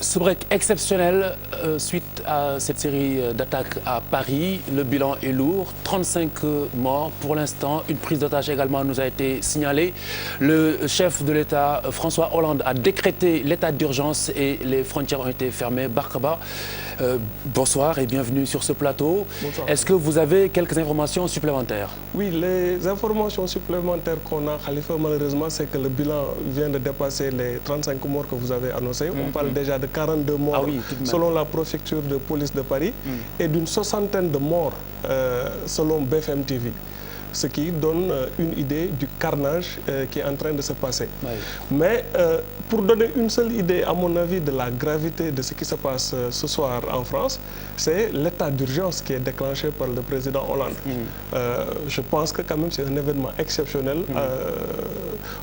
Soubreuk exceptionnel suite à cette série d'attaques à Paris. Le bilan est lourd, 35 morts pour l'instant. Une prise d'otage également nous a été signalée. Le chef de l'État, François Hollande, a décrété l'état d'urgence et les frontières ont été fermées. Barka Ba, bonsoir et bienvenue sur ce plateau. Est-ce que vous avez quelques informations supplémentaires? Oui, les informations supplémentaires qu'on a, Khalifa, malheureusement, c'est que le bilan vient de dépasser les 35 morts que vous avez annoncés. On parle déjà de 42 morts selon la préfecture de police de Paris et d'une soixantaine de morts selon BFM TV. Ce qui donne une idée du carnage qui est en train de se passer. Oui. Mais pour donner une seule idée, à mon avis, de la gravité de ce qui se passe ce soir en France, c'est l'état d'urgence qui est déclenché par le président Hollande. Je pense que quand même c'est un événement exceptionnel.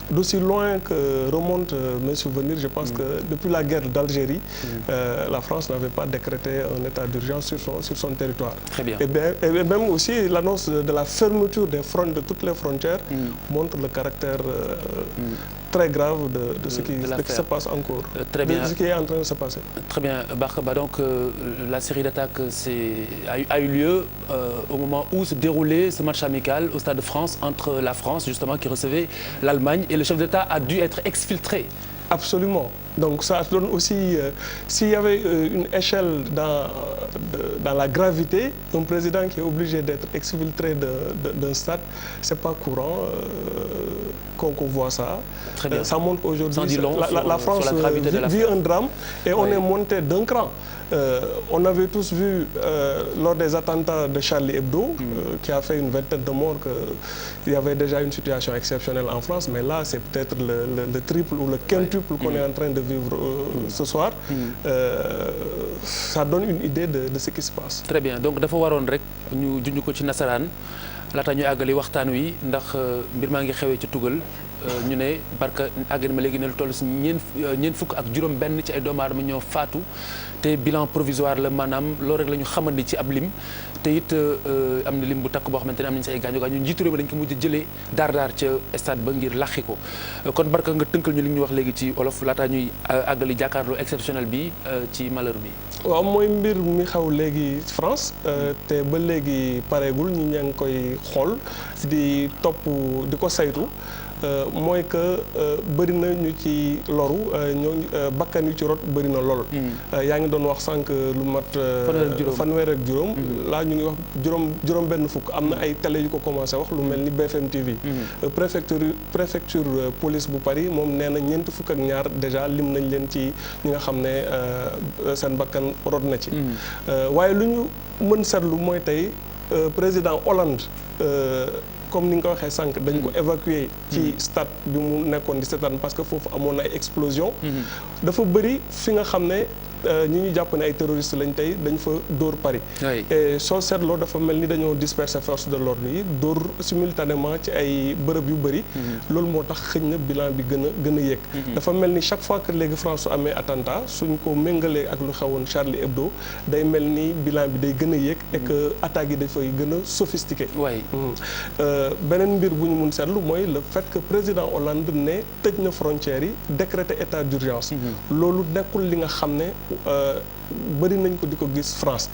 D'aussi loin que remontent mes souvenirs, je pense que depuis la guerre d'Algérie, la France n'avait pas décrété un état d'urgence sur son territoire. Très bien. Et même aussi l'annonce de la fermeture de toutes les frontières montre le caractère très grave de ce qui se passe encore, de ce qui est en train de se passer. Très bien, Barka Ba, donc la série d'attaques a eu lieu au moment où se déroulait ce match amical au Stade de France entre la France, justement, qui recevait l'Allemagne, et le chef d'État a dû être exfiltré. Absolument. Donc ça donne aussi, s'il y avait une échelle dans la gravité, un président qui est obligé d'être exfiltré d'un stade, c'est pas courant qu'on voit ça. Très bien. Ça montre qu'aujourd'hui la France vit un drame et on est monté d'un cran. On avait tous vu lors des attentats de Charlie Hebdo, qui a fait une vingtaine de morts, qu'il y avait déjà une situation exceptionnelle en France, mais là c'est peut-être le triple ou le quintuple qu'on est en train de vivre ce soir. Ça donne une idée de ce qui se passe. Très bien, donc dafa waroon rek ñu junj ko ci nasaraan laata ñu àggali waxtaan wi ndax mbir maa ngi xewee ci tugal ñu ne barka àgg na ma léegi ne lu toll si ñeent fukk ak juróom benn ci ay doomu aadama ñoo faatu te bilan provisoire la maanaam loolu rek la ñu xamandi ci ab lim te it am na lim bu takk boo xamante ne am nañu si ay gaañu-gaañu njiitu réew mi dañ ko mujj jëlee daar ca stade ba ngir laxi ko kon barka nga tënkal ñu li ñu wax léegi ci olof laataa ñuy àggali jàkkaarloo exceptionnel bi ci malheur bi. waaw mooy mbir mi xaw léegi France te ba léegi pareegul ñi ñaa ngi koy xool di topp di ko saytu. mooy que bëri na ñu ci loru bakkan yu ci rot bëri na lool. yaa ngi doon wax sànq lu mat fanweer ak juróom. laa ñu ngi wax juróom benn fukk am na ay télé yu ko commencé wax lu mel ni BFM TV. préfecture police bu Paris moom nee na ñeent fukk ak ñaar déjà lim nañ leen ci ñi nga xam ne seen bakkan rot na ci. waaye lu ñu mën seetlu mooy tey président Hollande. Comme ni nga ko waxee sànq dañ ko évacuer ci stade bi mu nekkoon di seetaan parce que foofu amoon na ay explosion dafa bëri fi nga xam ne ñi ñu jàpp ne ay terroristes lañ tey dañ fa dóor Paris et soo seetloo dafa mel ni dañoo disperser force de l'ordre yi dóor simultanément ci ay bërëb yu bëri loolu moo tax xëñ na bilan bi gën a yéeg dafa mel ni chaque fois que léegi France su amee attentat suñ ko méngalee ak lu xewoon Charlie Hebdo day mel ni bilan bi day gën a yéeg et que attaques yi dafay gën a sophistiqué beneen mbir bu ñu mun seetlu mooy le fait que président Hollande ne tëj na frontières yi décrété état d'urgence loolu nekkul li nga xam ne bëri nañ ko di ko gis France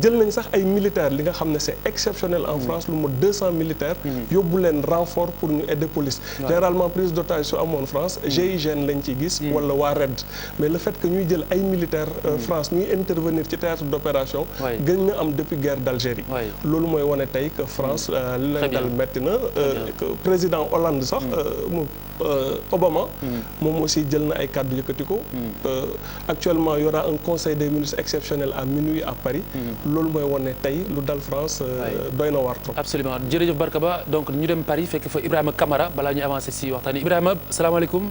jël nañ sax ay militaires li nga xam ne c'est exceptionnel en France lu mot 200 militaires yóbbu leen renfort pour ñu aider police généralement prise d'otage su amoon France GIGN lañ ciy gis wala waa RAID mais le fait que ñuy jël ay militaires France ñuy intervenir ci théâtre d'opération gën na am depuis guerre d'Algérie loolu mooy wane tey que France li leen dal metti na président Hollande sax Obama moom aussi jël na ay kàddu yëkkati ko actuellement il y aura un conseil des ministres exceptionnel à minuit à Paris loolu mooy wane tey lu dal France doy na waar trop. Absolument jërëjëf Barka Ba donc ñu dem Paris fekk fa Ibrahima Camara balaa ñuy avancer si waxtaan yi Ibrahima salaamaaleykum.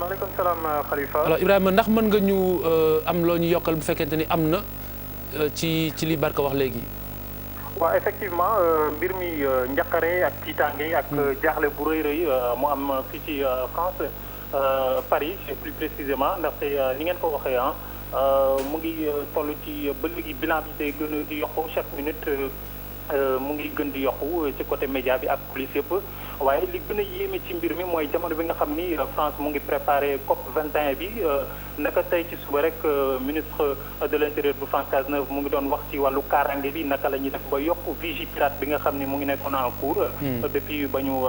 maaleykum salaam Khalifa. alors Ibrahima ndax mën nga ñu am loo ñu yokkal bu fekkente ni am na ci li Barka wax léegi. waaw effectivement mbir mi njaqare ak tiitaange ak jaaxle bu rëy mu am fii ci France Paris plus précisément ndaxte ni ngeen ko waxee mu ngi toll ci ba léegi bilan bi day gën a di yokku chaque minute mu ngi gën di yokku ci côté média bi ak police yëpp waaye li gën a yéeme ci mbir mi mooy jamono bi nga xam ni France mu ngi préparé COP 21 bi naka tey ci suba rek ministre de l'intérieur bu France Cazeneuve mu ngi doon wax ci wàllu kaaraange bi naka la ñuy def ba yokk vigie pirate bi nga xam ni mu ngi nekkoon en cours depuis ba ñu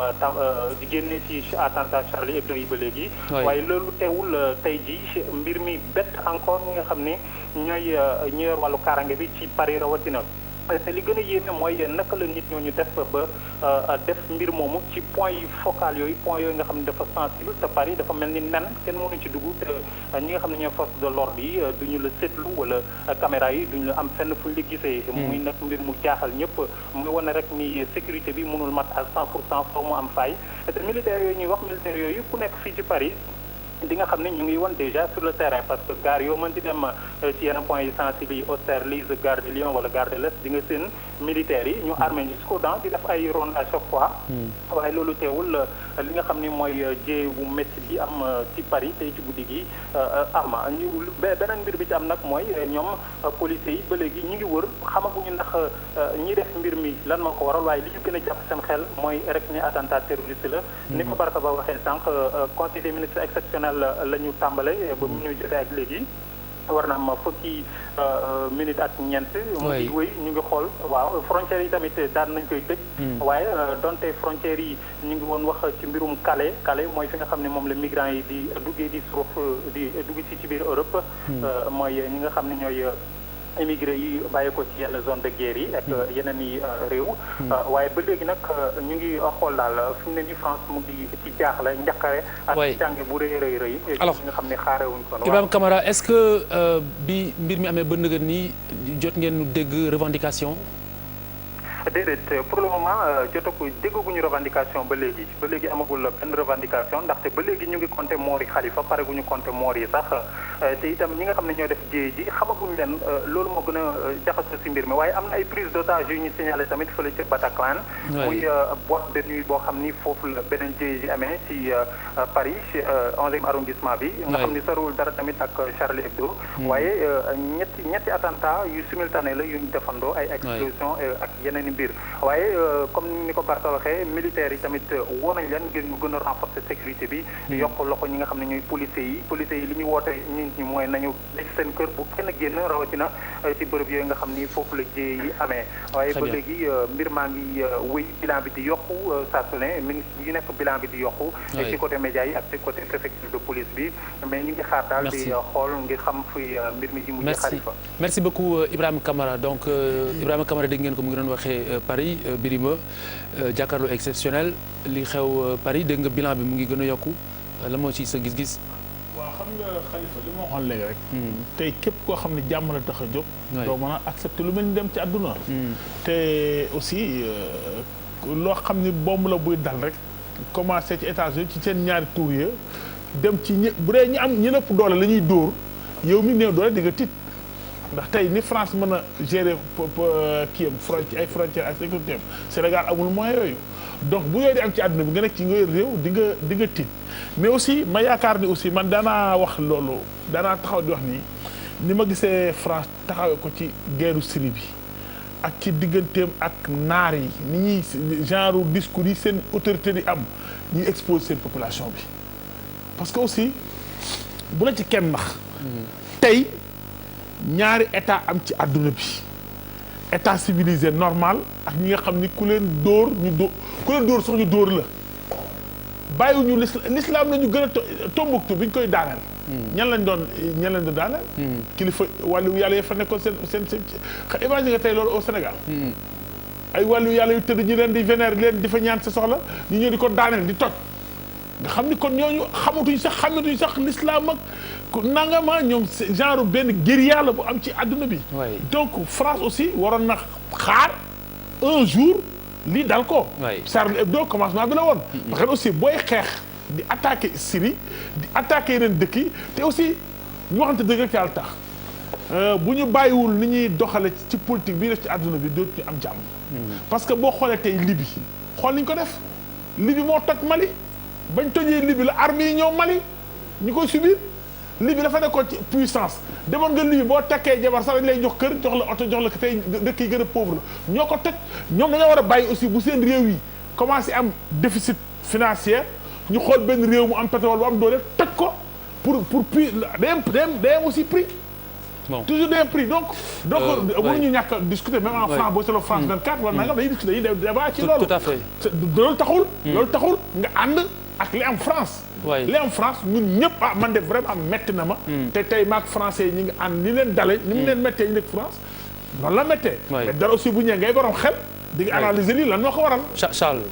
di génne ci attentat Charlie Hebdo yi ba léegi waaye loolu teewul tey ji mbir mi bett encore ñi nga xam ni ñooy ñi yor wàllu kaaraange bi ci Paris rawatina te li gën a yéeme mooy naka la nit ñooñu def ba def mbir moomu ci point yu focal yooyu point yooyu nga xam ne dafa sensible te Paris dafa mel ni nen kenn mënu ci dugg te ñi nga xam ne ñooy force de l'ordre yi duñu la seetlu wala caméra yi duñu la am fenn fu ñu la gisee muy nag mbir mu jaaxal ñëpp muy wane rek ni sécurité bi mënul mat à 100% foo mu am faay te militaires yooyu ñuy wax militaires yooyu ku nekk fii ci Paris di nga xam ne ñu ngi woon déjà sur le terrain parce que gare yoo mën di dem ci yenn points yi sensibles yi Austerlitz gare de Lyon wala gare de l'Est di nga seen militaires yi ñu armé jusqu'aux dents di def ay ronde à chaque fois waaye loolu teewul li nga xam ni mooy jéey bu métti bi am ci Paris tey ci guddi gi am ñu beneen mbir bi ci am nag mooy ñoom policiers yi ba léegi ñu ngi wër xamaguñu ndax ñi def mbir mi lan moo ko waral waaye li ñu gën a jàpp seen xel mooy rek ni attentat terroriste la ni ko Barka Ba waxee sànq conseil des ministres exceptionnel la ñu tàmbale ba mu ñuy jotee ak léegi war na am fukki minute ak ñeent mu ngi wéy ñu ngi xool waaw frontières yi tamit daan nañ koy tëj waaye donte frontières yi ñu ngi woon wax ci mbirum Calais mooy fi nga xam ne moom la migrants yi di duggee di suuf di dugg ci biir Europe mooy ñi nga xam ne ñooy émigré yi bàyyi ko ci yenn zone de guerre yi ak yeneen i réew waaye ba léegi nag ñu ngi xool daal fi mu ne ni France mu ngi ci jaaxle njaqare ak jànge bu rëy alors nga xam ne xaarewuñ ko Ibrahima Kamara est-ce que bi mbir mi amee ba nëgën nii jot ngeen dégg revendication déedéet pour le moment dégguñu revendication ba léegi amagul benn revendication ndaxte ba léegi ñu ngi compter moor yi Khalifa pare guñu compter moor yi sax te itam ñi nga xam ne ñoo def jéey ji xamaguñu leen loolu moo gën a jaxasoo si mbir mi waaye am na ay prise d'otage yu ñu signalé tamit fële ca Bataclan muy boîte de nuit boo xam ni foofu la beneen jéey ji amee ci Paris 11e arrondissement bi nga xam ni soriwul dara tamit ak Charlie Hebdo waaye ñetti attentat yu simultané la yu ñu defandoo ay explosion ak yeneen mbir waaye comme ni ko Barka waxee militaires yi tamit woo nañ leen ngir ñu gën a renforcer sécurité bi yokk loxo ñi nga xam ne ñooy policiers yi li ñu woote nit ñi mooy nañu des seen kër bu kenn génn rawatina ci bërëb yooyu nga xam ni foofu la jéey yi amee waaye ba léegi mbir maa ngi wéy bilan bi di yokku saa su ne ministre yu nekk bilan bi di yokku ci côté médias yi ak ci côté préfecture de police bi mais ñu ngi xaar daal di xool ngir xam fi mbir mi di mujj Khalifa merci beaucoup Ibrahima Kamara donc Ibrahima Kamara dégg ngeen ko mu ngi doon waxee Paris Birima jàkkaarloo exceptionnel li xew Paris dégg nga bilan bi mu ngi gën a yokku la moo ci sa gis-gis. waaw xam nga Khalifa li ma waxoon léegi rek. tey képp koo xam ne jàmm la tax a jóg. doo mën a accepter lu mel ni dem ci àdduna. te aussi loo xam ni bomb la buy dal rek commencé ci États-Unis ci seen ñaari tour ya dem ci bu dee ñi am ñi ëpp doole la ñuy dóor yow mi néew doole di nga tiit. ndax tey ni France mën a gérer kii am ay frontières ak sécurité am Sénégal amul moyen yooyu donc bu yooyu di am ci àdduna bi nga nekk ci nga réew di nga tiit mais aussi ma yaakaar ni aussi man daanaa wax loolu daanaa taxaw di wax ni ma gisee France taxawee ko ci guerru Syrie bi ak ci digganteem ak naar yi ni ñuy genre discours yi seen autorité di am ñuy exposer seen population bi parce que aussi bu la ci kenn nax tey ñaari état am ci àdduna bi état civilisé normal ak ñi nga xam ni ku leen dóor sax ñu dóor la bàyyiwuñu l'islam la ñu gën a Tombouctou bi ñu koy daaneel. ñan lañ doon daaneel. kilifa wàllu yàlla yi fa nekkoon seen imagine nga tey loolu au Sénégal. ay wàllu yàlla yu tëdd ñu leen di vénérer leen di fa ñaan sa soxla ñu ñëw di ko daaneel di toj nga xam ni kon ñooñu xamatuñ sax l'islam ak nangama ñoom genre benn guérilla la bu am ci àdduna bi. donc France aussi waroon na xaar un jour lii dal ko. Charlie Hebdo commencement bi la woon. parce que aussi booy xeex di attaquer Syrie di attaquer yeneen dëkk yi te aussi ñu waxante dëgg rek yàlla tax bu ñu bàyyiwul ni ñuy doxale ci politique bi def ci àdduna bi dootuñu am jàmm. parce que boo xoolee tey Libye xool ni ñu ko def Libye moo toj Mali bañ tojee Libye la armée yi ñëw Mali ñu koy subir Libye dafa nekkoon ci puissance demoon nga Libye boo takkee jabar sax dañ lay jox kër jox la oto jox la ko tey dëkk yi gën a pauvre la ñoo ko toj ñoom dañoo war a bàyyi aussi bu seen réew yi commencé am déficit financier ñu xool benn réew mu am pétrole bu am doole toj ko pour prix day am aussi prix. Bon. Toujours des prix donc mënuñu ñàkk a discuter même en France boo seetloo France 24 wala nangam dañuy discuter dañuy débat ci loolu. Tout à fait. loolu taxul nga ànd ak li am France. li am France ñun ñëpp man de vraiment metti na ma. te tey maag français yi ñu ngi ànd ni leen dale ni mu leen méttee ñu nekk France noonu la méttee. mais dara aussi bu ñëwee ngay borom xel. di nga analyser lii lan moo ko waral. Charles.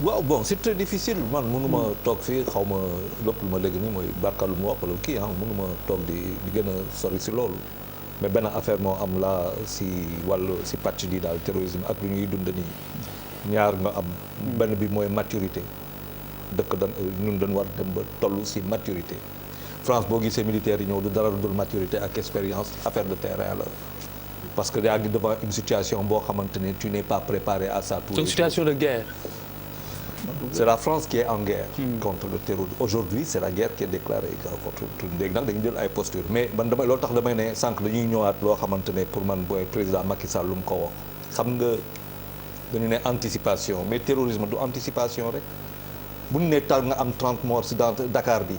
waaw bon c'est très difficile man mënuma toog fii xaw ma lépp lu ma léegi nii mooy barka lu mu wax wala kii mënuma toog di gën a sori si loolu mais benn affaire moo am la si wàllu si pàcc di daal terrorisme ak lu ñuy dund nii ñaar nga am benn bi mooy maturité dëkk ñun dañ war dem ba toll si maturité France boo gisee militaires yi ñëw du dara dul maturité ak expérience affaire de terrain la parce que yaa ngi devant une situation boo xamante ne tu n'es pas préparé à ça. C'est une situation de guerre. C'est la France qui est en guerre contre le terrorisme. Aujourd'hui, c'est la guerre qui est déclarée contre tout. Léegi nag dañu jël ay postures mais man damay loolu tax damay ne sànq dañuy ñëwaat loo xamante ne pour man booy président Macky Sall lu mu ko wax xam nga dañu ne anticipation mais terrorisme du anticipation rek bu ñu ne tal nga am 30 morts si dans Dakar bi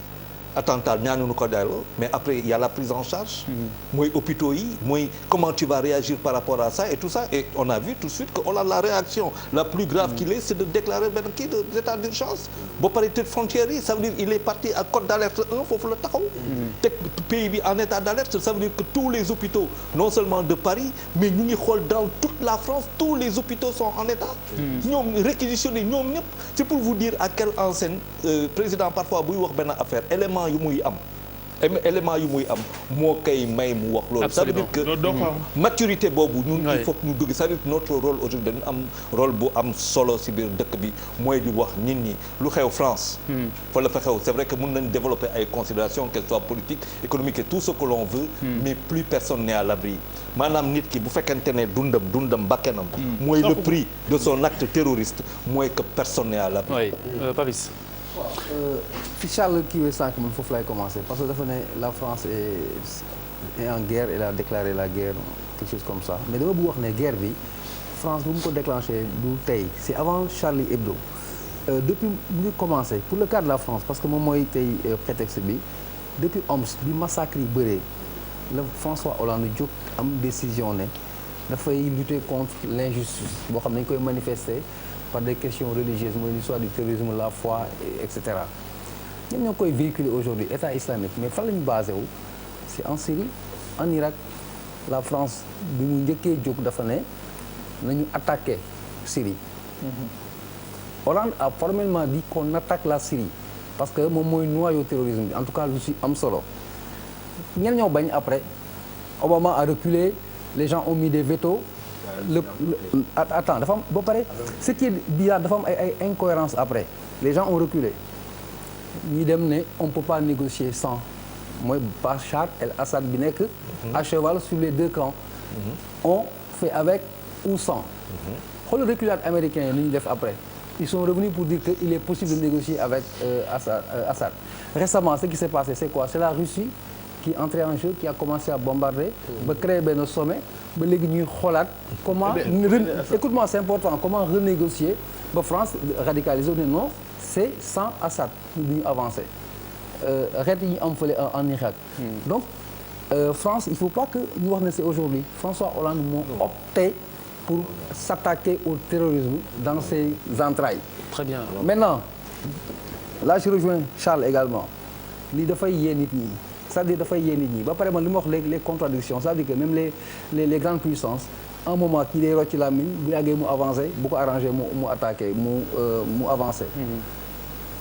attentat ñaanuñu ko delloo mais après il y a la prise en charge mooy hôpitaux yi mooy comment tu vas réagir par rapport à ça et tout ça et on a vu tout de suite que on a la réaction la plus grave qu'il est c'est de déclarer benn kii d'état d'urgence ba pare tëj frontières yi ça veut dire il est parti à code d'alerte 1 foofu la taxaw teg pays bi en état d'alerte ça veut dire que tous les hôpitaux non seulement de Paris mais ñu ngi xool dans toute la France tous les hôpitaux sont en état ñoom réquisitionnés ñoom ñëpp c'est pour vous dire à quelle enseigne président parfois buy wax benn affaire élément yu muy am moo koy may mu wax loolu. ça veut dire que maturité boobu ñun il faut que ñu dugg ça veut dire que notre rôle aujourd'hui dañu am rôle bu am solo ci biir dëkk bi mooy di wax nit ñi lu xew France fa la fa xew c'est vrai que mën nañ développer ay considérations qu'elles soient politiques économiques et tout ce que l'on veut mais plus personne n'est à l'abri maanaam nit ki bu fekkente ne dundam bakkenam mooy le prix de son acte terroriste mooy que personne n'est à l'abri. Papis. fi Charles kiiwee sànq man foofu lay commencer parce que dafa ne la France est en guerre elle a déclaré la guerre quelque chose comme ça mais dama bëgg wax ne guerre bi France bu mu ko déclenché du tey c'est avant Charlie Hebdo depuis bu ñu commencé pour le cas de la France parce que moom mooy tey prétexte bi depuis Homs bi massacre yi bëree la François Hollande jóg am décision ne dafay lutter contre l'injustice boo xam ne dañu koy manifester par des questions religieuses mooy l'histoire du terrorisme la foi et cetera ñoom ñoo koy véhiculer aujourd'hui État islamique mais fan la ñu basé wu c'est en Syrie en Irak la France bi mu njëkkee jóg dafa ne nañu attaquer Syrie Hollande a formellement dit qu'on attaque la Syrie parce que moom mooy noyau terrorisme bi en tout cas lu si am solo ñenn ñoo bañ après Obama a reculé les gens ont mis des vetos attends dafa am ba pare ce qui est bizarre dafa am ay incohérences après les gens ont reculé ñi dem ne on peut pas négocier sans mooy Bachar el-Assad bi nekk à cheval sur les deux camps on fait avec ou sans xoolal reculade américain yi ni ñu def après ils sont revenus pour dire que il est possible de négocier avec Assad récemment ce qui s'est passé c'est quoi c'est la Russie qui est entrée en jeu qui a commencé à bombarder ba créer benn sommet ba léegi ñuy xoolaat comment écoute-moi c'est important comment renégocier ba France radicalisé ne non c'est sans Assad ñu du ñu avancer ret yi ñu am fële en Irak donc France il faut pas que ñu wax ne c'est aujourd'hui François Hollande moo opté pour s'attaquer au terrorisme dans ses entrailles. Très bien. Maintenant là je rejoins Charles également lii dafay yee nit ñi c'est-à-dire dafay yee nit ñi ba pare man li ma wax léegi les contradictions c'est-à-dire que même les grandes puissances un moment kii day rocc la mine bu yàggee mu avancé bu ko arrangé mu attaqué mu avancé.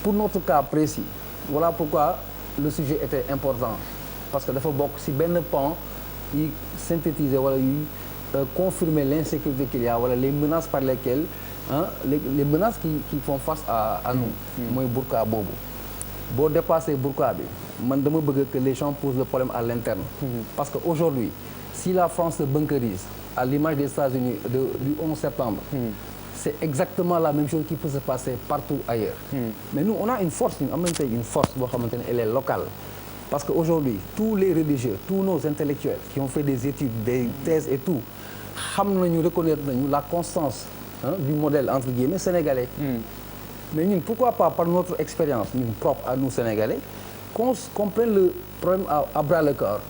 Pour notre cas précis voilà pourquoi le sujet était important parce que dafa bokk ci benn pan yi synthétiser wala yuy confirmer l'insécurité qu'il y a wala les menaces par lesquelles les menaces qui font face à nous mooy burqa boobu boo dépassé burqa bi man dama bëgg que les gens posent le problème à l'interne parce que aujourd'hui si la France se bunkerise à l'image des États-Unis du 11 septembre c'est exactement la même chose qui peut se passer partout ailleurs. Mais nous, on a une force, ñu am nañu tey une force boo xamante ne elle est locale. Parce qu'aujourd'hui, tous les religieux, tous nos intellectuels qui ont fait des études, des thèses et tout, xam nañu reconnaître nañu la constance du modèle entre guillemets sénégalais. Mais ñun pourquoi pas par notre expérience ñun propre à nous Sénégalais qu'on prenne le problème à bras le corps.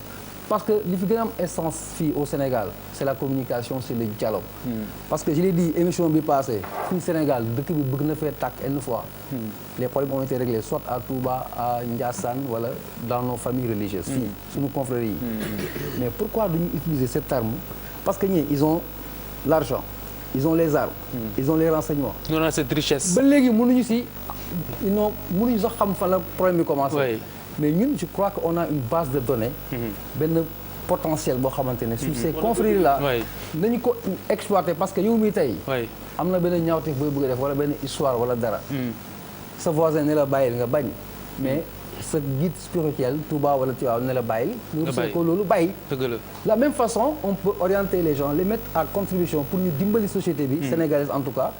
Parce que li fi gën a am essence fii au Sénégal c'est la communication, c'est le dialogue. Parce que je l'ai dit émission bi passée fii Sénégal dëkk bi bëgg na fee tàkk une fois. Les problèmes ont été réglés soit à Touba à Ndiassane wala dans nos familles religieuses. fii suñu confréries yi. Mais pourquoi duñu utiliser cette arme? Parce que ñii ils ont l'argent, ils ont les armes, ils ont les renseignements. Nous on a cette richesse. ba léegi mënuñu si mënuñu sax xam fan la problème bi commencé. Mais ñun je crois qu'on a une base de données. benn potentiel boo xamante ne sur ces confréries là. nañu ko exploiter parce que yow mii tey. am na benn ñaawteef booy bëgg a def wala benn histoire wala dara. sa voisin ne la bàyyil nga bañ. mais sa guide spirituel Touba wala Tivaouane ne la bàyyil. nga bàyyi ko loolu bàyyi. dëgg la. De la même façon on peut orienter les gens les mettre à contribution pour ñu dimbali société bi. sénégalaise en tout cas.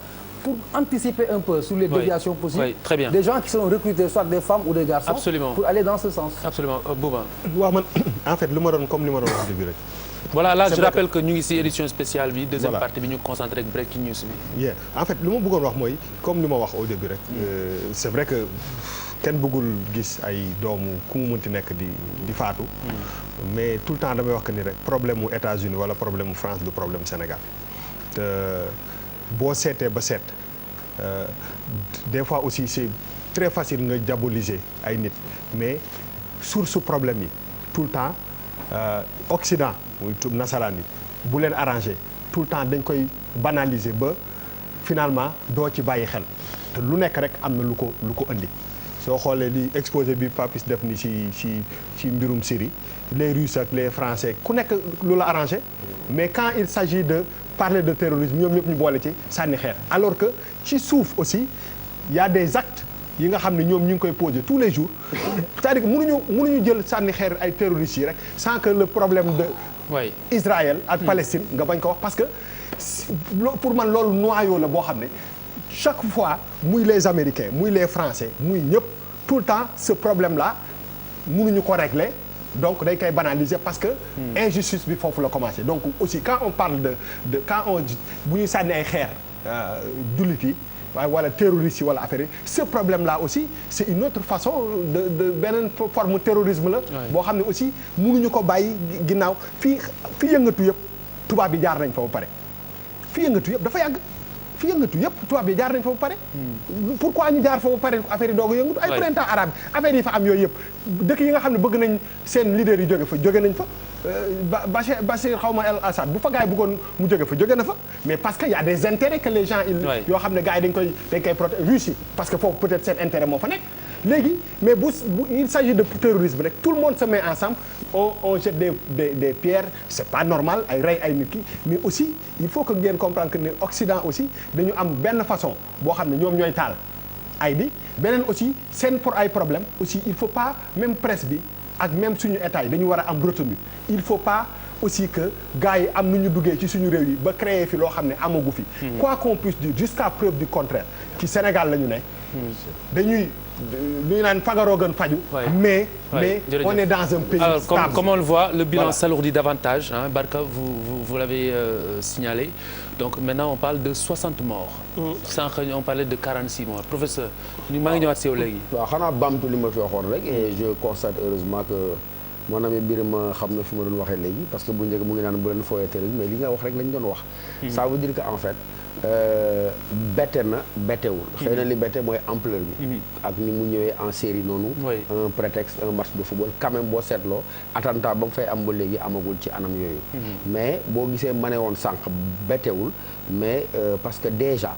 pour anticiper un peu sur les déviations possibles. Oui, très bien. Des gens qui seront recrutés soit des femmes ou des garçons. Absolument. Pour aller dans ce sens. Absolument Bouba. waaw man en fait lu ma doon comme li ma doon wax début rek. Voilà là je rappelle que ñu ngi ci édition spéciale bi deuxième Voilà. partie bi ñu concentré ak breaking news bi. Yeah. En fait lu ma bëggoon wax mooy comme li ma wax au début rek. C'est vrai que kenn bëggul gis ay doomu ku mu mënti nekk di faatu. Mais tout le temps damay wax que ni rek problème mu États-Unis wala problème mu France du problème Sénégal te boo seetee ba seet des fois aussi c'est très facile nga diaboliser ay nit mais source problème yi tout le temps Occident muy nasaraan yi bu leen arrangé tout le temps dañ koy banaliser ba finalement doo ci bàyyi xel te lu nekk rek am na lu ko indi soo xoolee li exposé bi Papis def ni ci mbirum Syrie les Russes ak les Français ku nekk lu la arrangé mais quand il s'agit de parler de terrorisme ñoom ñëpp ñu boole ci sànni xeer alors que ci suuf aussi il y a des actes yi nga xam ne ñoom ñu ngi koy poser tous les jours c'est-à-dire que mënuñu jël sànni xeer ay terroristes yi rek sans que le problème de Israël ak Palestine nga bañ ko wax parce que pour man loolu noyau la boo xam ne chaque fois muy les Américains muy les Français muy ñëpp tout le temps ce problème là mënuñu ko régler donc day koy banaliser parce que injustice bi foofu la commencé donc aussi quand on parle de quand on bu ñuy sànni ay xeer jullit yi waaye wala terroristes yi wala affaire yi ce problème là aussi c'est une autre façon de beneen forme terrorisme la boo xam ne aussi mënuñu ko bàyyi ginnaaw fii yëngatu yëpp tubaab bi jaar nañ fa ba pare fii yëngatu yëpp dafa yàgg fi yëngatu yëpp tubaab yi jaar nañ fa ba pare pourquoi ñu jaar fa ba pare affaire yi doog a yëngatu ay printemps arabe affaire yi fa am yooyu yëpp dëkk yi nga xam ne bëgg nañ seen leader yi jóge nañ fa Bachir xawma El Assad bu fa gars yi bëggoon mu jóge fa jóge na fa mais parce que y a des intérêts que les gens yoo xam ne gars yi dañ koy protéger Russie parce que foofu peut-être seen intérêt moo fa nekk léegi mais bu il s'agit de terrorisme rek tout le monde se met ensemble on jette des pierres c'est pas normal ay rey ay nit ki mais aussi il faut que ngeen comprendre que ne Occident aussi dañu am benn façon boo xam ne ñoom ñooy taal ay bi beneen aussi seen pour ay problème aussi il faut pas même presse bi ak même suñu état yi dañu war a am retenue il faut pas aussi que gars yi am nu ñu duggee ci suñu réew yi ba créer fi loo xam ne amagu fi quoi qu'on puisse dire jusqu'à preuve du contraire ci Sénégal la ñu ne dañuy lu ñu naan fagaroo gën faju mais on est dans un pays alors stable. comme on le voit le bilan s'alourdit davantage hein, Barka vous l'avez signalé donc maintenant on parle de 60 morts sànq on parlait de 46 morts professeur maa ngi ñëwaat si yow léegi waaw xanaa baamtu li ma fi waxoon rek et je constate heureusement que mon ami Birima xam na fi ma doon waxee léegi parce que bu njëkk mu ngi naan bu leen fooyee terrorisme mais li nga wax rek lañ doon wax ça veut dire que en fait bette na bettewul xëy na li bette mooy ampleur bi ak ni mu ñëwee en série noonu un prétexte un match de football quand même boo seetloo attentat ba mu fay am ba léegi amagul ci anam yooyu mais boo gisee ma ne woon sànq bettewul mais parce que déjà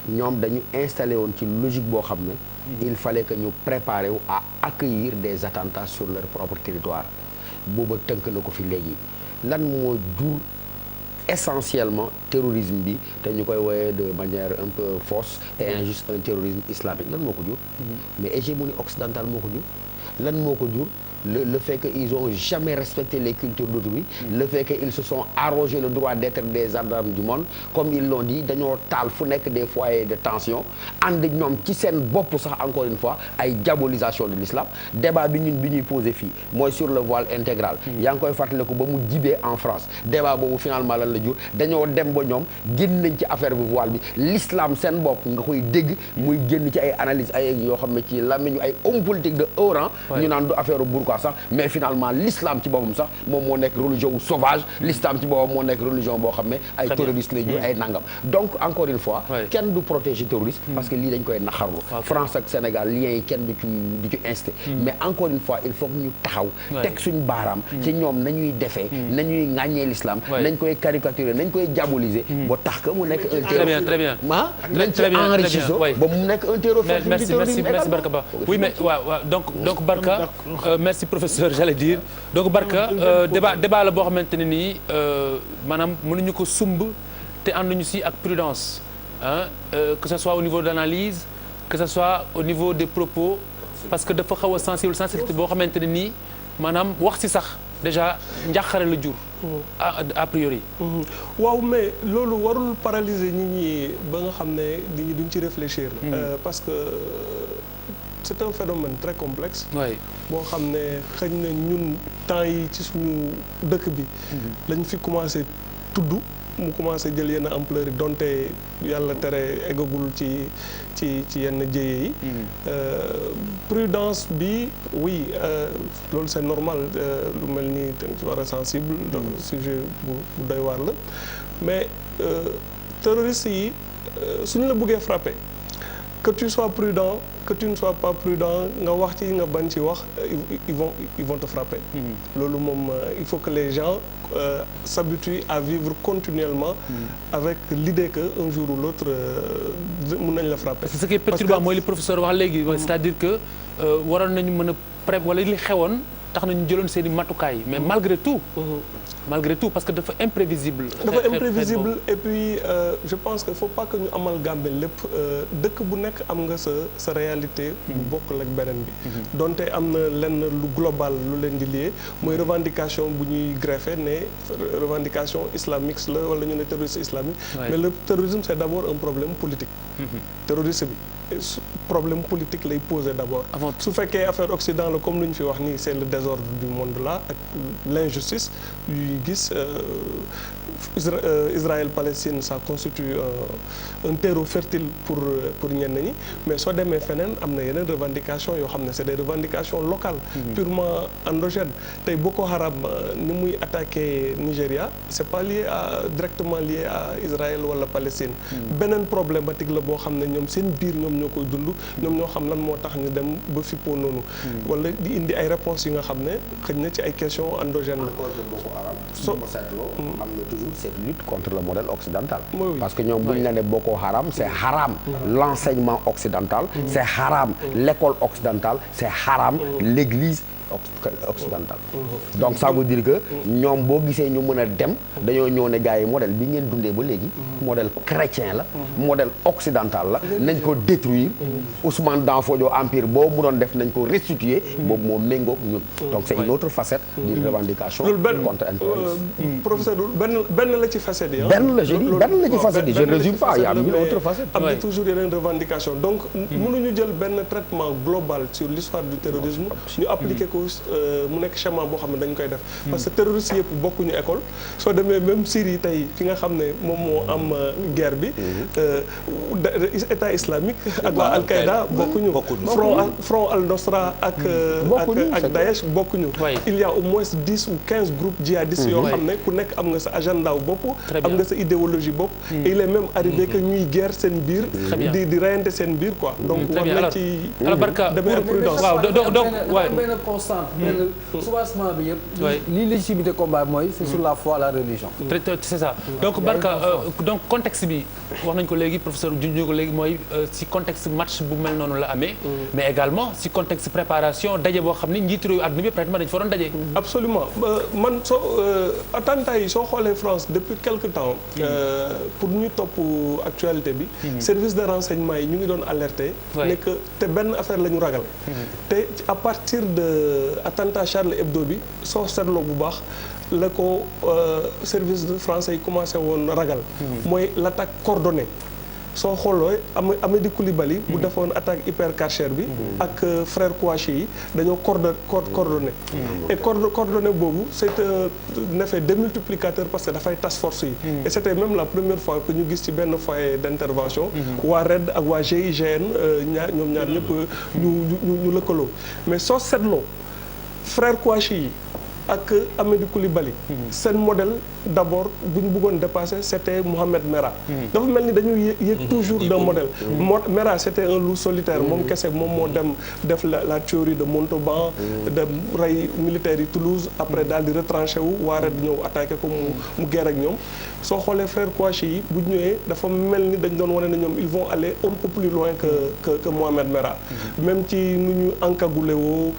ñoom dañu installé woon ci logique boo xam ne il fallait que ñu préparer wu à accueillir des attentats sur leur propre territoire booba tënk na ko fi léegi lan moo jur essentiellement terrorisme bi te ñu koy woowee de manière un peu fausse et injuste un terrorisme islamique lan moo ko jur mais hégémonie occidentale moo ko jur lan moo ko jur le fait que ils ont jamais respecté les cultures d'autrui, le fait que ils se sont arrogé le droit d'être des gendarmes du monde, comme ils l'ont dit dañoo taal fu nekk des foyers de tension ànd ñoom ci seen bopp sax encore une fois ay diabolisation de l'islam. Débat bi ñuy posé fii mooy sur le voile intégral. yaa ngi koy fàttaliku ba mu jibee en France débat boobu finalement lan la jur dañoo dem ba ñoom génn nañ ci affaire bi voile bi l'islam seen bopp nga koy dégg muy génn ci ay analyse ay yoo xam ne ci làmmiñu ay homme politique de haut rang ñu naan du affaire burqa sax mais finalement l'islam ci boppam sax moom moo nekk religion sauvage l'islam ci boppam moo nekk religion boo xam ne ay terroristes lay jur ay nangam donc encore une fois kenn du protéger terroriste parce que lii dañ koy naxarlu France ak Sénégal liens yi kenn du ci incité mais encore une fois il faut que ñu taxaw teg suñu baaraam ci ñoom nañuy defee nañuy ŋàññee l'islam nañ koy caricaturer nañ koy diaboliser ba tax que mu nekk un terreau très bien nañ ci enrichissé ba mu nekk un terreau merci Barka Ba oui mais waaw donc Barka merci professeur j'allais dire donc Barka débat la boo xamante ne nii maanaam mënuñu ko sumb te ànduñu si ak prudence que ce soit au niveau de l'analyse que ce soit au niveau des propos parce que dafa xaw a sensibilité boo xamante ne nii maanaam wax si sax déjà njàqare la jur a priori waaw mais loolu warul paralyser nit ñi ba nga xam ne nit ñi duñ ci réfléchir parce que c'est un phénomène très complexe boo xam ne xëy na ñun temps yi ci suñu dëkk bi lañ fi commencé tudd mu commencé jël yenn ampleur yi donte yàlla tere eggagul ci yenn jéye yi prudence bi oui loolu c'est normal lu mel ni dañ ci war a sensible sujet bu doy waar la mais terroristes yi suñu la bëggee frapper que tu sois prudent que tu ne sois pas prudent nga wax ci nga bañ ci wax ils vont te frapper loolu moom il faut que les gens s'habituent à vivre continuellement avec l'idée que un jour ou l'autre mën nañ la frapper. ce qui est perturbant mooy li professeur wax léegi c'est-à-dire que waroon nañu mën a prévoir wala li xewoon tax nañu jëloon seen i matukaay mais malgré tout parce que dafa imprévisible. Et puis je pense que faut pas que ñu amalgamer lépp dëkk bu nekk am nga sa réalité bu bokkul ak beneen bi donte am na lenn lu global lu leen di lié mooy revendication bu ñuy greffer ne revendication islamique la wala ñu ne terrorisme islamique mais le terrorisme c'est d'abord un problème politique terrorisme bi problème politique lay poser d'abord su fekkee affaire Occident la comme lu ñu fi wax nii c'est le désordre du monde là ak l'injustice yuy gis Israël-Palestine ça constitue un terreau fertile pour ñenn ñi mais soo demee feneen am na yeneen revendications yoo xam ne c'est des revendications locales purement endogènes tey Boko Haram ni muy attaqué Nigeria c'est pas directement lié à Israël wala Palestine beneen problématique la boo xam ne ñoom seen biir ñoom ñoo koy dund ñoom ñoo xam lan moo tax ñu dem ba fippoo noonu wala di indi ay réponses yi nga xam ne xëy na ci ay questions endogènes la am na toujours cette lutte contre le modèle occidental oui. Parce que ñoom bu ñu la ne Boko Haram c'est haram l'enseignement occidental c'est haram l'école occidentale c'est haram l'église occidentale donc ça veut dire que ñoom boo gisee ñu mën a dem dañoo ñëw ne gars yi modèle bi ngeen dundee ba léegi modèle chrétien la modèle occidental la nañ ko détruire Ousmane Danfodio empire boobu mu doon def nañ ko restituer boobu moo méngoog ñun donc c'est une autre facette d'une revendication contre impérialisme professeur benn la ci facette yi benn la je dis benn la ci facette yi je ne résume pas il y a mille autres facettes am na toujours yeneen revendication donc mënuñu jël benn traitement global sur l'histoire du terrorisme ñu appliquer ko mu nekk schéma boo xam ne dañ koy def parce que terroristes yëpp bokkuñu école soo demee même Syrie tey fi nga xam ne moom moo am guerre bi état islamique ak waa Al-Qaïda bokkuñu front Al-Nosra ak Daesh bokkuñu il y a au moins 10 ou 15 groupes djihadistes yoo xam ne ku nekk am nga sa agenda bopp am nga sa idéologie bopp et il est même arrivé que ñuy guerre seen biir di reyante seen biir quoi donc war na ci demee ak prudence soubassement bi yëpp li légitimité combat mooy c'est sur la foi la religion c'est ça donc Barka donc contexte bi wax nañ ko léegi professeur junj ko léegi mooy si contexte match bu mel noonu la amee mais également si contexte préparation daje boo xam ne njiitu réew àdduna bi pratiquement dañu fa doon daje absolument man soo attentat yi soo xoolee France depuis quelque temps pour ñu topp actualité bi service de renseignement yi ñu ngi doon alerter ne que te benn affaire la ñu ragal te à partir de attentat Charlie Hebdo bi soo seetloo bu baax la ko service de français yi commencé woon ragal. mooy l'attaque coordonnée. soo xooloo Amédi Coulibaly bu defoon attaque hypercarchère bi ak frère Kouachi yi dañoo coordonné et coordonné boobu c'est un effet démultiplicateur parce que dafay tas force yi et c'était même la première fois que ñu gis ci benn foyer d'intervention waa RAID ak waa GIGN ñoom ñaar ñëpp ñu lëkkaloo mais soo seetloo frère Kouachi yi ak Amédi Coulibaly seen modèle d'abord bu ñu bëggoon dépasser c'était Mohamed Merah dafa mel ni dañuy yëg toujours d'un modèle Merah c'était un loup solitaire moom kese moom moo dem def la tuerie de Montauban dem rey militaires yi Toulouse après daal di retranché wu waa RAID ñëw attaqué ko mu guerre ak ñoom soo xoolee frère Kouachi yi bu ñëwee dafa mel ni dañ doon wane ne ñoom ils vont aller un peu plus loin que Mohamed Merah même ci nu ñu encagoulé woo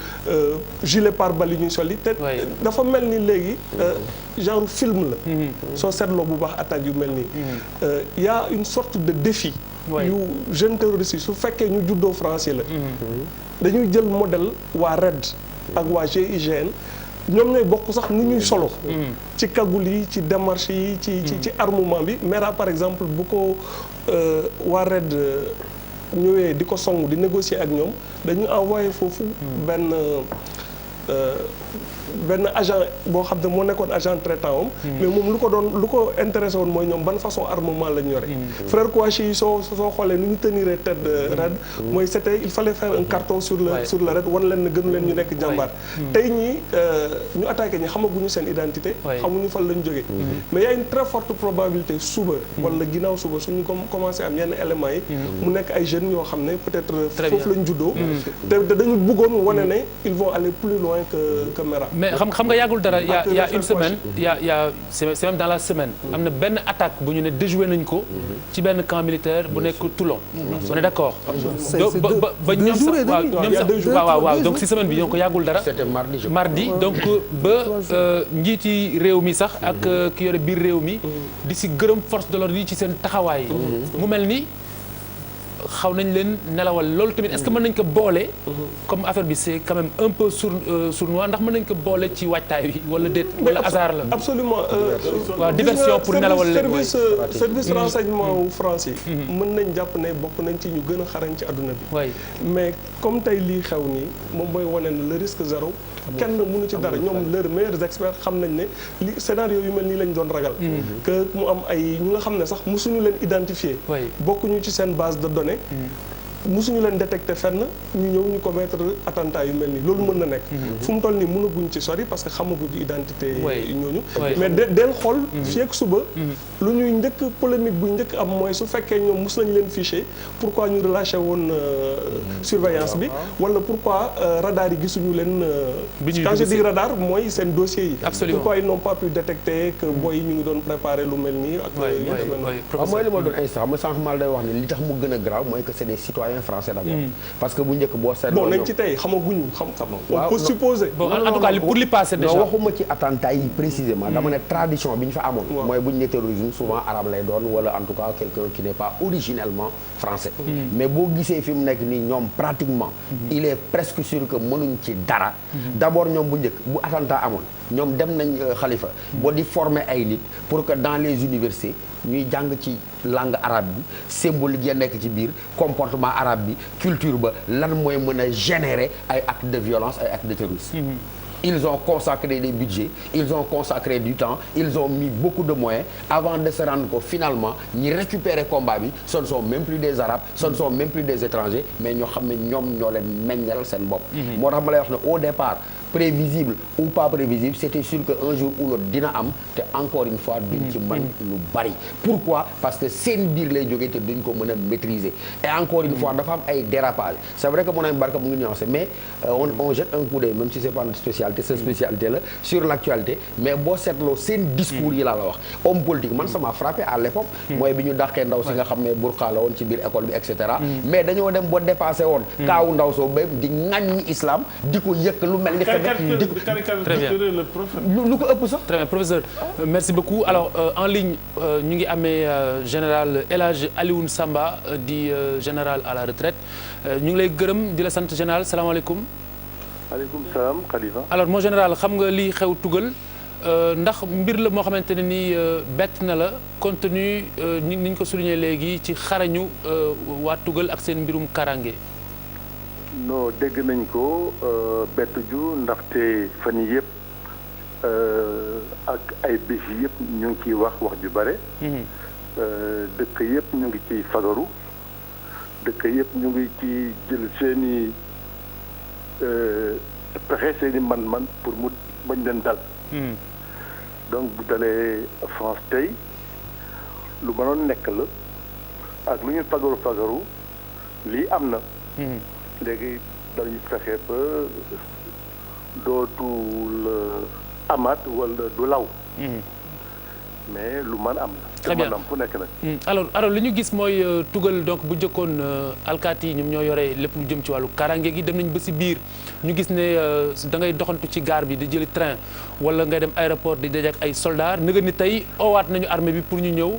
gilet pare-balles yi ñuy soli te dafa mel ni léegi genre film la soo seetloo bu baax attaque yu mel nii y a une sorte de défi yu jeunes terroristes yi su fekkee ñu juddoo français la dañuy jël modèle waa RAID ak waa GIGN ñoom ñooy bokk sax nu ñuy solo ci kagul yi ci démarche yi ci armement bi Merah par exemple bu ko waa RAID ñëwee di ko song di négocier ak ñoom dañu envoyé foofu benn agent boo xam ne moo nekkoon agent traitant am mais moom lu ko intéressé woon mooy ñoom ban façon armement lañ yore frère Kouachi yi soo xoolee nu ñu tenir tête de RAID mooy c'était il fallait faire un carton sur le RAID wan leen ne gënu leen ñu nekk jàmbaar tey ñii ñu attaqué ñi xamaguñu seen identité xamuñu fan lañ jógee mais y a une très forte probabilité suba wala ginnaaw suba suñu commencé am yenn éléments yi mu nekk ay jeunes yoo xam ne peut-être foofu lañ juddoo te dañu bëggoon wane ne ils vont aller plus loin que Merah. mais xam nga yàggul dara y a une semaine y a c'est même dans la semaine am na benn attaque bu ñu ne déjoué nañ ko ci benn camp militaire bu nekk Toulon on est d'accord ba ñoom sax waaw donc si semaine bi donc yàggul dara c'était mardi donc ba njiiti réew mi sax ak ki yore biir réew mi di si gërëm force de l'ordre yi ci seen taxawaay mu mel ni xaw nañ leen nelawal loolu tamit est-ce que mën nañ ko boole comme affaire bi c'est quand même un peu sournois ndax mën nañ ko boole ci waajtaay wi wala déet wala hasard la absolument waaw diversion pour nelawal leen service renseignement wu France yi mën nañ jàpp ne bokk nañ ci ñu gën a xarañ ci àdduna bi mais comme tey lii xew nii moom mooy wane ne le risque zéro kenn mënu ci dara ñoom leurs meilleurs experts xam nañ ne li scénario yu mel nii lañ doon ragal que mu am ay ñu nga xam ne sax mësuñu leen identifier bokkuñu ci seen base de données musuñu leen détecté fenn ñu ñëw ñu commettre attentat yu mel nii loolu mën na nekk fu mu toll nii mënaguñ ci sori parce que xamaguñu identité ñooñu mais del xool fii ak suba lu ñuy njëkk polémique bu njëkk am mooy su fekkee ñoom mus nañ leen fiché pourquoi ñu relâché woon surveillance bi wala pourquoi radar yi gisuñu leen quand je dis radar mooy seen dossier yi pourquoi ils n'ont pas pu détecter que booy yi ñu ngi doon préparer lu mel nii ak waaw mooy li ma doon instant ma sànq mal day wax ne li tax mu gën a grave mooy que c'est des citoyens français d'abord parce que bu njëkk boo seetloo bon nañ ci tey xamaguñu on peut supposer en tout cas pour li passer déjà waxuma ci attentat yi précisément dama ne tradition bi ñu fa amoon mooy bu ñu ne terrorisme souvent arabe lay doon wala en tout cas quelqu'un qui n'est pas originellement français mais boo gisee fi mu nekk nii ñoom pratiquement il est presque sûr que mënuñ ci dara d'abord ñoom bu njëkk bu attentat amoon ñoom dem nañ Khalifa boo di former ay nit pour que dans les universités ñuy jàng ci langue arabe bi symbolique ya nekk ci biir comportement arabe bi culture ba lan mooy mën a générer ay actes de violence ay actes de terrorisme ils ont consacré des budgets ils ont consacré du temps ils ont mis beaucoup de moyens avant de se rendre compte finalement ñi récupérer combat bi ce ne sont même plus des arabes ce ne sont même plus des étrangers mais ñoo xam ne ñoom ñoo leen meññal seen bopp moo tax ma lay wax ne au départ prévisible ou pas prévisible c'était sûr que un jour ou l'autre dina am te encore une fois duñ ci mën lu bari pourquoi parce que seen biir lay jógee te duñ ko mën a maîtriser et encore une fois dafa am ay dérapages c'est vrai que mon ami Barka mu ngi nuancé mais on jette un coup d'œil même si c'est pas notre spécialité sa spécialité la sur l'actualité mais boo seetloo seen discours yi laa la wax homme politique man ça m'a frappé à l'époque mooy bi ñu dàqee ndaw si nga xam ne burqa la woon ci biir école bi et cetera mais dañoo dem ba dépassé woon kaawu ndaw soo ba di ŋaññi islam di ko yëkk lu mel ni très bien lu ko ëpp sax. très bien professeur merci beaucoup alors en ligne ñu ngi amee général El Hadj Alioune Samba di général à la retraite ñu ngi lay gërëm di la sant général salaamaaleykum. maaleykum salaam Khalifa. alors mon général xam nga lii xew tugal ndax mbir la moo xamante ne nii bett na la compte tenu ni ñu ko souligné léegi ci xarañu waa tugal ak seen mbirum karange. non dégg nañ ko bett ju ndaxte fan yii yëpp ak ay bés yi yëpp ñu ngi ciy wax ju bare. dëkk yëpp ñu ngi ciy fagaru. dëkk yëpp ñu ngi ci jël seeni pexe seeni man-man pour mu bañ leen dal. donc bu dalee France tey lu mënoon nekk la ak lu ñu fagaru lii am na. léegi dañuy fexe ba dootul amaat wala du law. mais lu mën am la. très bien fu nekk nag. alors li ñu gis mooy tugal donc bu njëkkoon alkaati yi ñoom ñoo yore lépp lu jëm ci wàllu karange gi dem nañ ba si biir ñu gis ne da ngay doxantu ci gare bi di jëli train wala ngay dem aéroport di daje ak ay soldats nëga ni tey owaat nañu armée bi pour ñu ñëw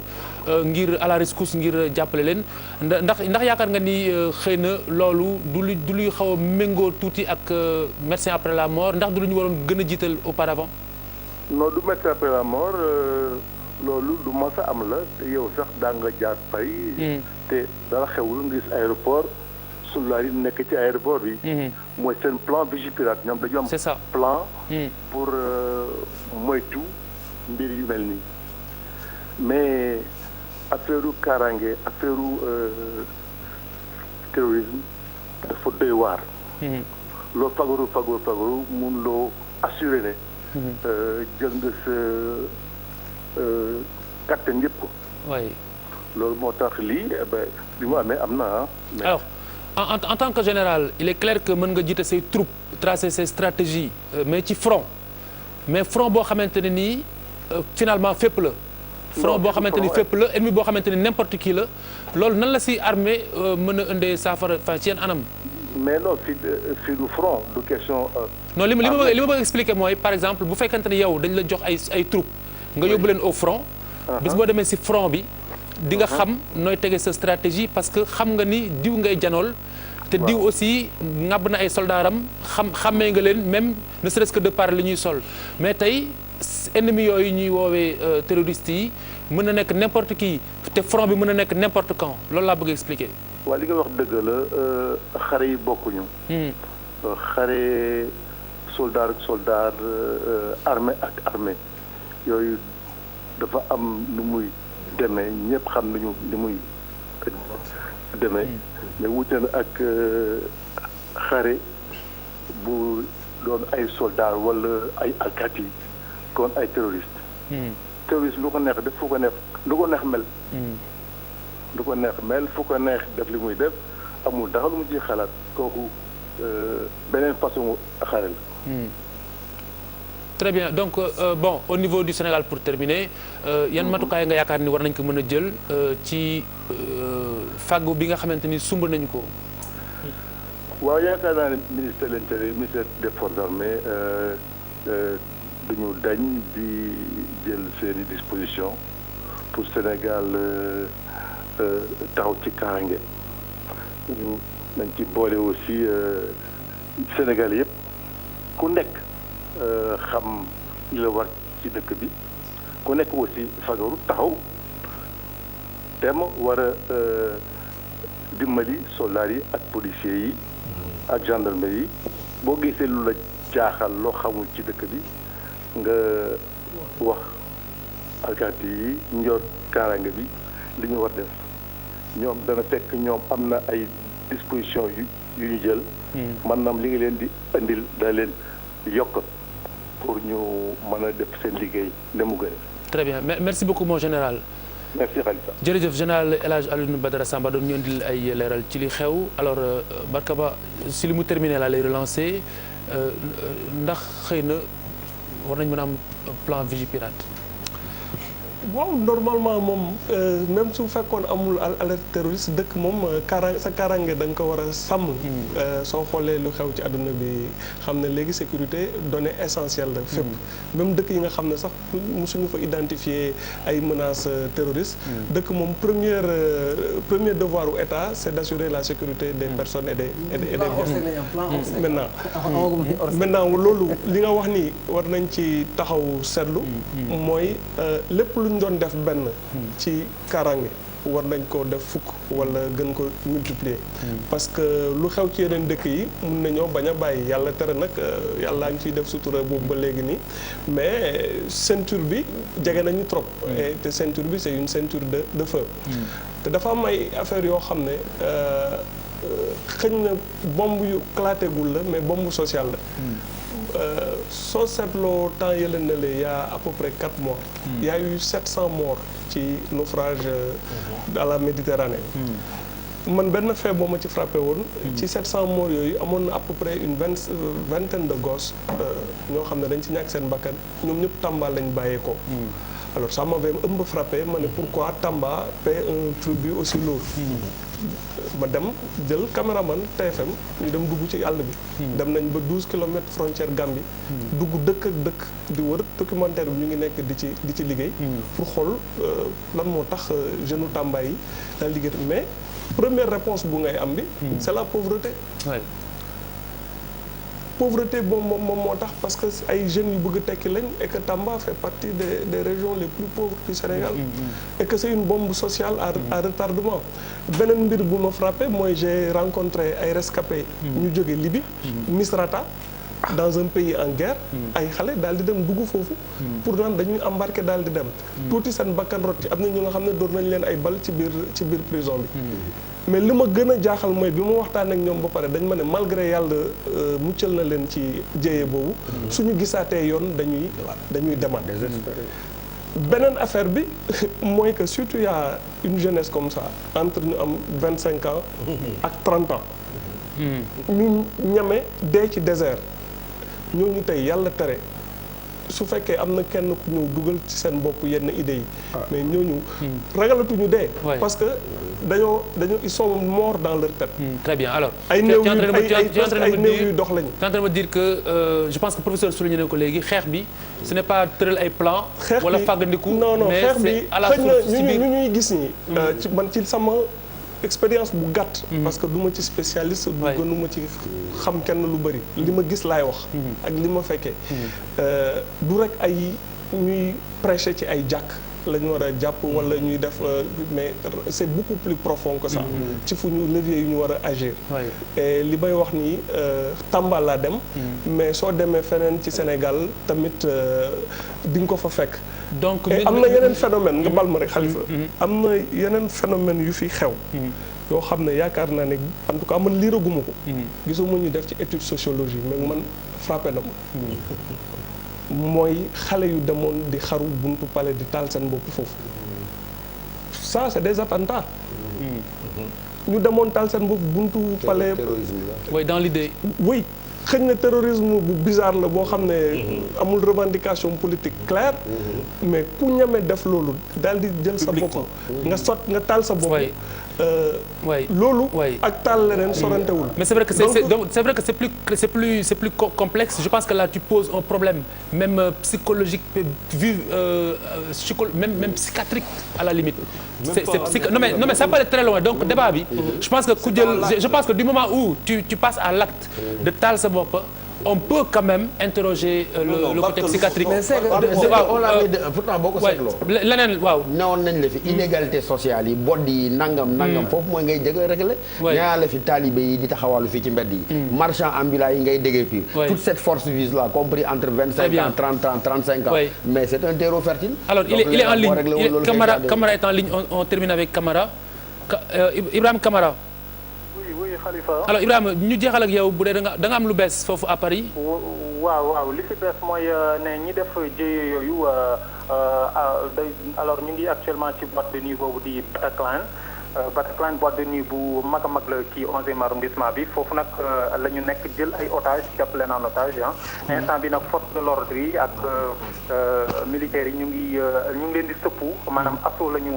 ngir à la rescousse ngir jàppale leen ndax yaakaar nga ni xëy na loolu du luy xaw a méngoo tuuti ak médecin après la mort ndax du lu ñu waroon gën a jiital auparavant. non du médecin après la mort. loolu du mos a am la te yow sax daa nga jaar Paris. te dara xewul nga gis aéroport soldats yi nekk ci aéroport bi. mooy seen plan Vigipirate ñoom dañu am. c'est ça plan. pour moytu mbir yu mel nii mais affaire kaaraange affaire terrorisme dafa doy waar. loo fagaru mun loo assuré ne. jël nga sa. kattan yëpp ko. oui. loolu moo tax lii bi mu amee am na alors en tant que général il est clair que mën nga jiite say troupes tracer ses stratégies mais ci front mais front boo xamante ne nii finalement fépp la. front boo xamante ni fépp la ennemi boo xamante ni n'importe qui la loolu nan la si armée mën a indee saafara enfin ci yenn anam. mais non fii du front du question. non li ma bëgg expliquer mooy par exemple bu fekkente ni yow dañ la jox ay troupes. nga yóbbu leen au front. bis boo demee ci front bi. di nga xam nooy tege sa stratégie parce que xam nga ni diw ngay janool. te diw aussi ŋàbb na ay soldaaram xammee nga leen même ne serait-ce que de par li ñuy sol mais tey ennemis yooyu ñuy woowee terroristes yi mën na nekk n'importe qui te front bi mën na nekk n'importe quand loolu laa bëgg expliquer. waaw li nga wax dëgg la xare yi bokkuñu. xare soldat ak soldat armée ak armée. yooyu dafa am nu muy demee ñëpp xam nañu ni muy demee mais wute na ak xare bu doon ay soldats wala ay alkaati yi kon ay terroristes. terroriste lu ko neex def fu ko neex lu ko neex mel. lu ko neex mel fu ko neex def li muy def amul dara lu mu ci xalaat kooku beneen façon xare la. très bien donc bon au niveau du Sénégal pour terminer yan matukaay nga yaakaar ni war nañ ko mën a jël ci fàggu bi nga xamante ni sumb nañu ko. waaw yaakaar naa ne ministère de l'Intérieur ministère des Forces armées duñu dañ di jël seeni disposition pour Sénégal taxaw ci kaaraange ñu nañ ci boole aussi Sénégal yëpp ku nekk. xam li la war ci dëkk bi ku nekk aussi fagaru taxaw tem war a dimbali soldats yi ak policiers yi ak gendarmerie yi boo gisee lu la jaaxal loo xamul ci dëkk bi nga wax alkaati yi njor kaaraange bi li ñu war def ñoom dana fekk ñoom am na ay dispositions yu ñu jël maanaam li nga leen di andil dana leen yokk pour ñu mën a def seen liggéey ne mu gën. très bien merci beaucoup mon général. merci Khalifa. jërëjëf général El Hadj Alioune Badara Samba doon ñu indil ay leeral ci li xew alors Barka Ba si li mu terminé laa lay relancer ndax xëy na war nañ mën a am plan Vigipirate. waaw normalement moom même su fekkoon amul alerte terroriste dëkk moom sa kaaraange da nga ko war a sàmm. soo xoolee lu xew ci àdduna bi xam ne léegi sécurité donnée essentielle la fépp. même dëkk yi nga xam ne sax musuñu fa identifier ay menaces terroristes. dëkk moom premier devoir u État c'est d'assurer la sécurité des personnes et des biens. maintenant loolu li nga wax ni war nañ ci taxaw seetlu. mooy lépp lu ñu doon def benn ci kaaraange war nañ ko def fukk wala gën ko multiplier parce que lu xew ci yeneen dëkk yi mun nañoo bañ a bàyyi yàlla tere nag yàllaa ngi ciy def sutura boobu ba léegi nii mais ceinture bi jege nañu trop et te ceinture bi c'est une ceinture de feu te dafa am ay affaires yoo xam ne xëñ na bombe yu clategul la mais bombe sociale la soo seetloo temps yële na le y a à peu près 4 morts. Il y a eu 700 morts ci naufrage dans la Méditerranée. man benn fait boo ma ci frappé woon. ci 700 morts yooyu amoon na à peu près une vingtaine de gosses ñoo xam ne dañ ci ñàkk seen bakkan ñoom ñëpp Tamba lañ bàyyeekoo. alors ça m'avait un peu frappé ma ne pourquoi Tamba paie un tribut aussi lourd. ma dem jël caméraman TFM ñu dem dugg ci àll bi. dem nañ ba 12 kilomètres frontière Gambie. dugg dëkk ak dëkk di wër documentaire bi ñu ngi nekk di ci liggéey. pour xool lan moo tax jeunes Tamba yi daal liggéey mais première réponse bu ngay am bi. c'est la pauvreté. Ouais. Pauvreté moom moo tax parce que ay jeunes yu bëgg a tekki lañ et que Tamba fait partie des régions les plus pauvres du Sénégal. Et que c'est une bombe sociale à retardement. beneen mbir bu ma frappé mooy j'ai rencontré ay rescapés. ñu jóge Libye. Misrata dans un pays en guerre. ay xale daal di dem dugg foofu. pour naan dañuy embarquer daal di dem. tuuti seen bakkan rot ci am na ñu nga xam ne door nañ leen ay bal ci biir prison bi. mais li ma gën a jaaxal mooy bi ma waxtaan ak ñoom ba pare dañ ma ne malgré yàlla muccal na leen ci jéye boobu suñu gisaatee yoon dañuy demaat. beneen affaire bi mooy que surtout y a une jeunesse comme ça entre ñu am 25 ans ak 30 ans ñu ñame dee ci désert ñooñu tey yàlla tere su fekkee am na kenn ku ñëw dugal ci seen bopp yenn idées yi mais ñooñu ragalatuñu dee parce que dañoo ils sont morts dans leur tête. Très bien alors. ay néew yu dox lañu. tu es en train de me dire que je pense que professeur souligné na ko léegi xeex bi ce n'est pas tëral ay plan wala fàggandiku non mais xeex bi c'est à la source ci biir ñu ñuy gis nii. ci man ci sama expérience bu gàtt. parce que du ma ci spécialiste. du gënuma ci xam kenn lu bari. li ma gis laay wax. ak li ma fekkee. du rek ay ñuy prêcher ci ay jàkk. la ñu war a jàpp wala ñuy def mais c'est beaucoup plus profond que ça. ci fu ñu levier yu ñu war a agir. et li may wax nii Tamba laa dem. mais soo demee feneen ci Sénégal tamit di nga ko fa fekk. donc am na yeneen phénomène nga bal ma rek Khalifa. am na yeneen phénomène yu fi xew. yoo xam ne yaakaar naa ne en tout cas man liiraguma ko. gisuma ñu def ci étude sociologie mais man frappé na ma. mooy xale yu demoon di xaru buntu palais di taal seen bopp foofu ça c'est des attentats. ñu demoon taal seen bopp buntu palais. oui dans l'idée. oui xëy na terrorisme bu bizarre la boo xam ne. amul revendication politique claire. mais ku ñeme def loolu daal di jël sa bopp. nga taal sa bopp. loolu. ak taal leneen sorantewul. mais c'est vrai que c'est plus complexe. Je pense que là tu poses un problème même psychologique même psychiatrique à la limite. Non mais ça peut aller très loin donc débat bi. je pense que du moment où tu passes à l'acte de taal sa bopp. on peut quand même interroger le côté psychiatrique. mais c'est que on l'avait pourtant boo ko seetloo. leneen waaw. newoon nañ la fi inégalité sociale yi bodd yi nangam foofu mooy ngay jëg régler. ñaa la fi talibé yi di taxawalu fii ci mbedd yi. marchand ambulant yi ngay déggee pire. toute cette force vive là compris entre 25 ans 30 ans 35 ans. mais c'est un terreau fertile. alors il est en ligne Camara est en ligne on termine avec Camara Ibrahima Camara. Khalifa. alors Ibrahima ñu jeexal ak yow bu dee da nga am lu bees foofu à Paris. waaw li fi bees mooy ne ñi def jéye yooyu alors ñu ngi actuellement ci boîte de nuit boobu di Bataclan Bataclan boîte de nuit bu mag a mag la ci 11e arrondissement bi foofu nag la ñu nekk jël ay otage jàpp leen en otage instant bi nag force de l'ordre yi ak militaires yi ñu ngi leen di sëppu maanaam assaut la ñu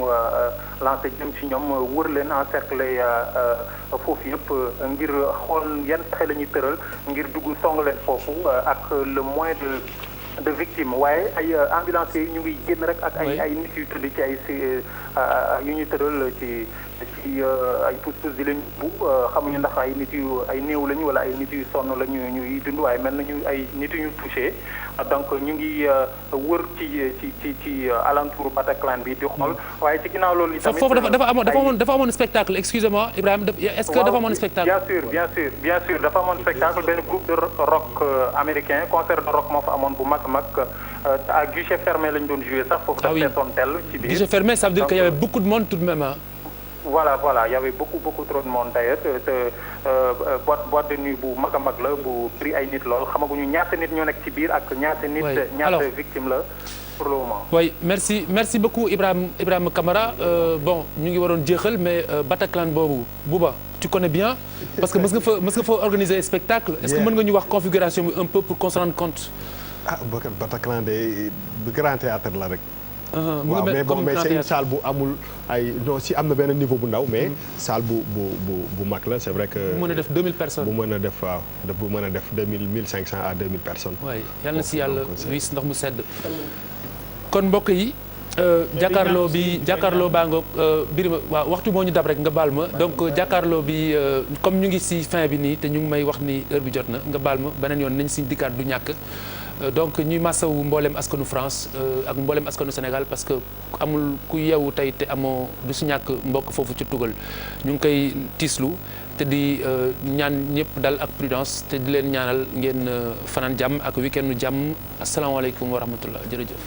lancé jëm ci ñoom wër leen encercler foofu yëpp ngir xool yan pexe la ñuy tëral ngir dugg song leen foofu ak le moins de victimes waaye ay ambulanciers yi ñu ngi génn rek ak ay nit yu tëdd ci ay yu ñu tëral ci ay pousse-pousse di leen bu xamuñu ndax ay nit yu ay néew lañu wala ay nit yu sonn lañu ñuy dund waaye mel nañu ay nit yu ñu touché donc ñu ngi wër ci alentour Bataclan bi di xool waaye ci ginnaaw loolu tamit foofu dafa amoon spectacle excusez-moi Ibrahima est-ce que dafa amoon spectacle bien sûr dafa amoon spectacle benn groupe de rock américain concert de rock moo fa amoon bu mag à guichet fermé lañ doon jouer sax foofu dafa feesoon tel ci biir guichet fermé ça veut dire qu'il y avait beaucoup de monde tout de même voilà il y avait beaucoup trop de monde d'ailleurs te boîte de nuit bu mag a mag la bu bëri ay nit lool xamaguñu ñaata nit ñoo nekk ci biir ak ñaata victime la pour le moment. oui merci beaucoup Ibrahima Kamara bon ñu ngi waroon jeexal mais Bataclan boobu Bouba tu connais bien parce que mës nga fa organiser spectacle est-ce que mën nga ñu wax configuration bi un peu pour qu'on se rende compte. Bataclan de grand théâtre la rek. waaw mais c'est une salle bu amul ay non si am na benn niveau bu ndaw mais salle bu mag la c'est vrai que. bu mën a def 2000 personnes. bu mën a def waaw bu mën a def 1500 à 2000 personnes. waay yàlla na si yàlla wis ndox mu sedd. kon mbokk yi. jàkkaarloo baa ngoog Birima waaw waxtu moo ñu dab rek nga baal ma donc jàkkaarloo bi comme ñu ngi si fin bi nii te ñu ngi may wax ni heure bi jot na nga baal ma beneen yoon nañ si dikkaat du ñàkk. donc ñuy massawu mboolem askanu France ak mboolem askanu Sénégal parce que amul ku yeewu tey te amoo du si ñàkk mbokk foofu ci tugal ñu ngi koy tiislu te di ñaan ñëpp dal ak prudence te di leen ñaanal ngeen fanaan jàmm ak week-end jàmm asalaamaaleykum wa rahmatullah jërëjëf.